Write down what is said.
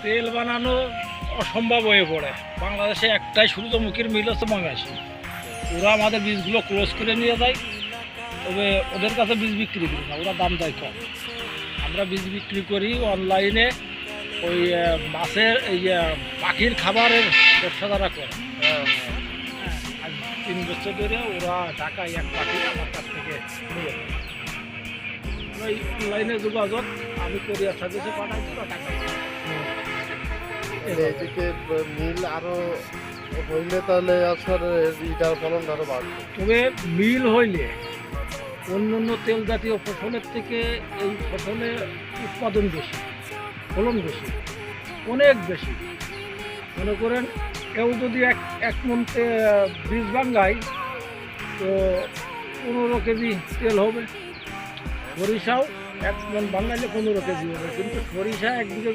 তেল বানানো অসম্ভব হয়ে পড়ে। বাংলাদেশে একটাই সূর্যমুখীর মিল হচ্ছে বাংলাদেশে। ওরা আমাদের বীজগুলো ক্লোজ করে নিয়ে যায়, তবে ওদের কাছে বীজ বিক্রি করি না, ওরা দাম দেয় কম। আমরা বীজ বিক্রি করি অনলাইনে, ওই মাছের এই পাখির খাবারের ব্যবসা তারা করে। হ্যাঁ, আজ 3 বছর ধরে ওরা ঢাকায় এক পাখি আমার কাছ থেকে নিয়ে যায়। ওই অনলাইনে যোগাযোগ, আমি কোরিয়ার সার্ভিসে পাঠাই দিই, টাকা এদিকে মিল আরো হইলে তাহলে আসলে ইটার ফলন আরো বাড়বে। তবে মিল হইলে অন্য অন্য তেল জাতীয় ফসলের থেকে এই ফসলে উৎপাদন বেশি, ফলন বেশি, অনেক বেশি। মনে করেন কেউ যদি এক মন বীজ ভাঙ্গায় তো 15 কেজি তেল হবে। সরিষাও 1 মন ভাঙ্গাইলে 15 কেজি হবে, কিন্তু সরিষা একদিকে